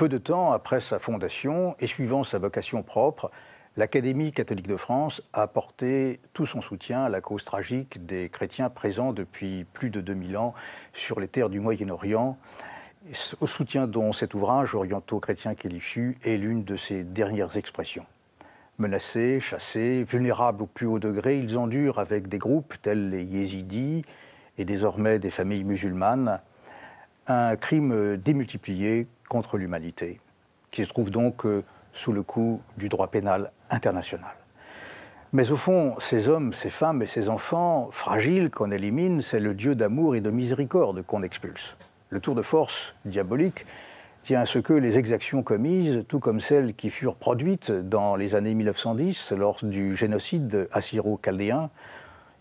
Peu de temps après sa fondation et suivant sa vocation propre, l'Académie catholique de France a apporté tout son soutien à la cause tragique des chrétiens présents depuis plus de 2000 ans sur les terres du Moyen-Orient, au soutien dont cet ouvrage, Orientaux-chrétiens Kélichu, est l'une de ses dernières expressions. Menacés, chassés, vulnérables au plus haut degré, ils endurent avec des groupes tels les Yézidis et désormais des familles musulmanes un crime démultiplié contre l'humanité, qui se trouve donc sous le coup du droit pénal international. Mais au fond, ces hommes, ces femmes et ces enfants fragiles qu'on élimine, c'est le Dieu d'amour et de miséricorde qu'on expulse. Le tour de force diabolique tient à ce que les exactions commises, tout comme celles qui furent produites dans les années 1910 lors du génocide assyro-chaldéen,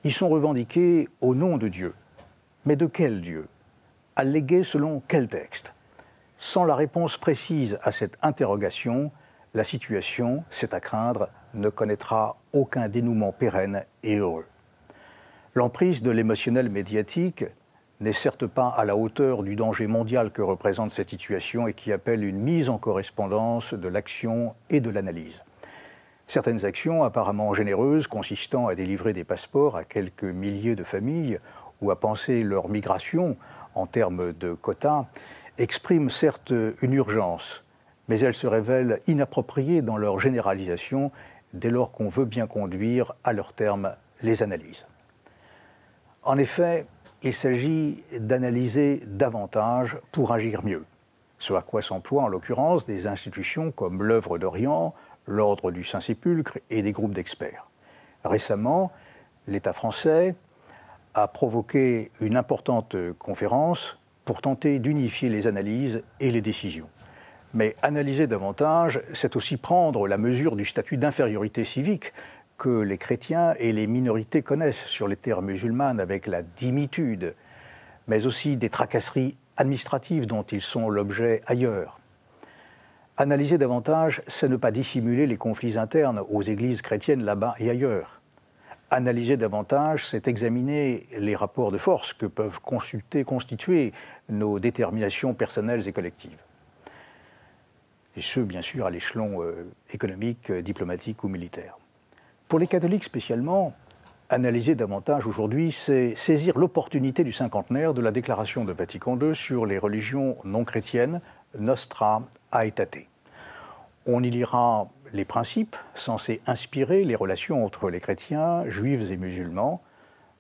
y sont revendiquées au nom de Dieu. Mais de quel Dieu? Alléguées selon quel texte? Sans la réponse précise à cette interrogation, la situation, c'est à craindre, ne connaîtra aucun dénouement pérenne et heureux. L'emprise de l'émotionnel médiatique n'est certes pas à la hauteur du danger mondial que représente cette situation et qui appelle une mise en correspondance de l'action et de l'analyse. Certaines actions apparemment généreuses, consistant à délivrer des passeports à quelques milliers de familles ou à penser leur migration en termes de quotas, expriment certes une urgence, mais elles se révèlent inappropriées dans leur généralisation dès lors qu'on veut bien conduire à leur terme les analyses. En effet, il s'agit d'analyser davantage pour agir mieux, ce à quoi s'emploient en l'occurrence des institutions comme l'Œuvre d'Orient, l'Ordre du Saint-Sépulcre et des groupes d'experts. Récemment, l'État français a provoqué une importante conférence pour tenter d'unifier les analyses et les décisions. Mais analyser davantage, c'est aussi prendre la mesure du statut d'infériorité civique que les chrétiens et les minorités connaissent sur les terres musulmanes avec la dimitude, mais aussi des tracasseries administratives dont ils sont l'objet ailleurs. Analyser davantage, c'est ne pas dissimuler les conflits internes aux églises chrétiennes là-bas et ailleurs. Analyser davantage, c'est examiner les rapports de force que peuvent constituer nos déterminations personnelles et collectives. Et ce, bien sûr, à l'échelon économique, diplomatique ou militaire. Pour les catholiques spécialement, analyser davantage aujourd'hui, c'est saisir l'opportunité du cinquantenaire de la déclaration de Vatican II sur les religions non chrétiennes, Nostra Aetate. On y lira les principes censés inspirer les relations entre les chrétiens, juifs et musulmans.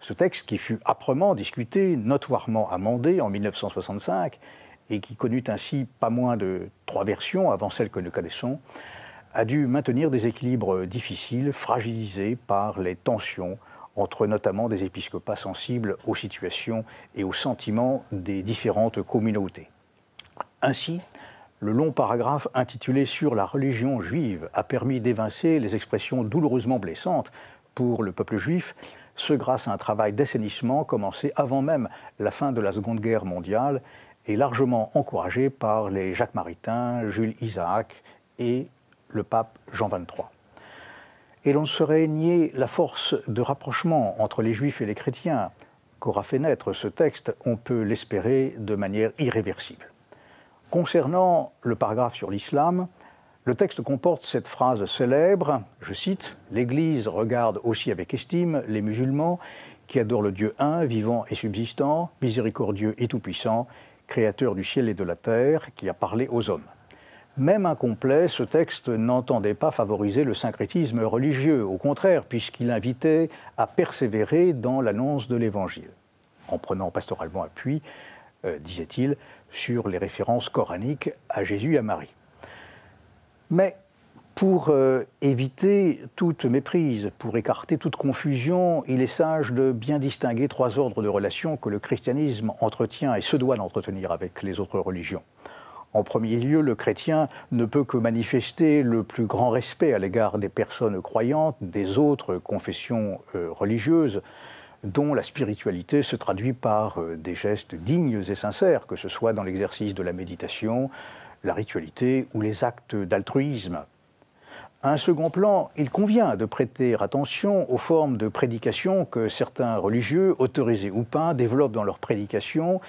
Ce texte qui fut âprement discuté, notoirement amendé en 1965 et qui connut ainsi pas moins de 3 versions avant celle que nous connaissons, a dû maintenir des équilibres difficiles, fragilisés par les tensions entre notamment des épiscopats sensibles aux situations et aux sentiments des différentes communautés. Ainsi, le long paragraphe intitulé « Sur la religion juive » a permis d'évincer les expressions douloureusement blessantes pour le peuple juif, ce grâce à un travail d'assainissement commencé avant même la fin de la Seconde Guerre mondiale et largement encouragé par les Jacques Maritain, Jules Isaac et le pape Jean XXIII. Et l'on ne saurait nier la force de rapprochement entre les juifs et les chrétiens qu'aura fait naître ce texte, on peut l'espérer de manière irréversible. Concernant le paragraphe sur l'islam, le texte comporte cette phrase célèbre, je cite, « L'Église regarde aussi avec estime les musulmans qui adorent le Dieu un, vivant et subsistant, miséricordieux et tout-puissant, créateur du ciel et de la terre, qui a parlé aux hommes. » Même incomplet, ce texte n'entendait pas favoriser le syncrétisme religieux, au contraire, puisqu'il invitait à persévérer dans l'annonce de l'Évangile, en prenant pastoralement appui, disait-il, sur les références coraniques à Jésus et à Marie. Mais pour éviter toute méprise, pour écarter toute confusion, il est sage de bien distinguer 3 ordres de relations que le christianisme entretient et se doit d'entretenir avec les autres religions. En premier lieu, le chrétien ne peut que manifester le plus grand respect à l'égard des personnes croyantes, des autres confessions religieuses, dont la spiritualité se traduit par des gestes dignes et sincères, que ce soit dans l'exercice de la méditation, la ritualité ou les actes d'altruisme. À un second plan, il convient de prêter attention aux formes de prédication que certains religieux, autorisés ou pas, développent dans leur prédication,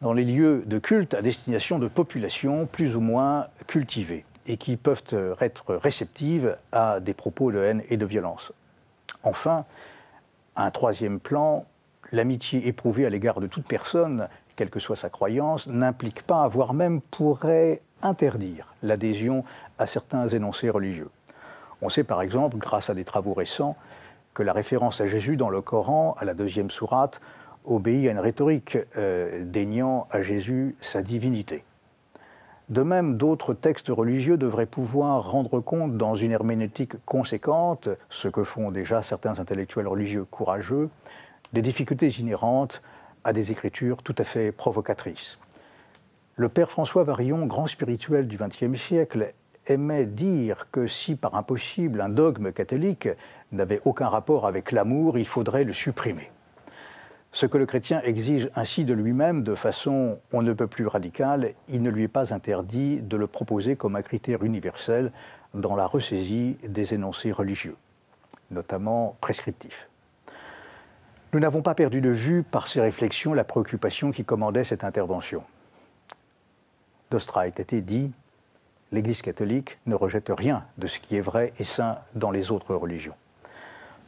dans les lieux de culte à destination de populations plus ou moins cultivées et qui peuvent être réceptives à des propos de haine et de violence. Enfin, à un troisième plan, l'amitié éprouvée à l'égard de toute personne, quelle que soit sa croyance, n'implique pas, voire même pourrait interdire l'adhésion à certains énoncés religieux. On sait par exemple, grâce à des travaux récents, que la référence à Jésus dans le Coran, à la 2e sourate, obéit à une rhétorique déniant à Jésus sa divinité. De même, d'autres textes religieux devraient pouvoir rendre compte dans une herméneutique conséquente, ce que font déjà certains intellectuels religieux courageux, des difficultés inhérentes à des écritures tout à fait provocatrices. Le père François Varillon, grand spirituel du XXe siècle, aimait dire que si par impossible un dogme catholique n'avait aucun rapport avec l'amour, il faudrait le supprimer. Ce que le chrétien exige ainsi de lui-même de façon on ne peut plus radicale, il ne lui est pas interdit de le proposer comme un critère universel dans la ressaisie des énoncés religieux, notamment prescriptifs. Nous n'avons pas perdu de vue par ces réflexions la préoccupation qui commandait cette intervention. D'Ostreit était dit « L'Église catholique ne rejette rien de ce qui est vrai et saint dans les autres religions ».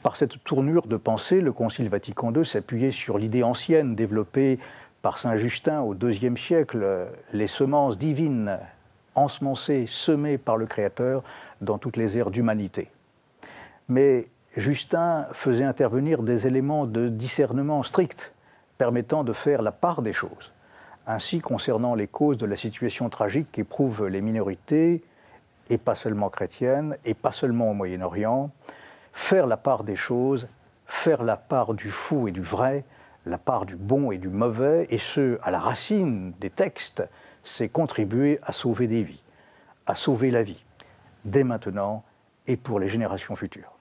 Par cette tournure de pensée, le Concile Vatican II s'appuyait sur l'idée ancienne développée par saint Justin au IIe siècle, les semences divines ensemencées, semées par le Créateur dans toutes les ères d'humanité. Mais Justin faisait intervenir des éléments de discernement strict, permettant de faire la part des choses. Ainsi, concernant les causes de la situation tragique qu'éprouvent les minorités, et pas seulement chrétiennes, et pas seulement au Moyen-Orient, faire la part des choses, faire la part du faux et du vrai, la part du bon et du mauvais, et ce, à la racine des textes, c'est contribuer à sauver des vies, à sauver la vie, dès maintenant et pour les générations futures.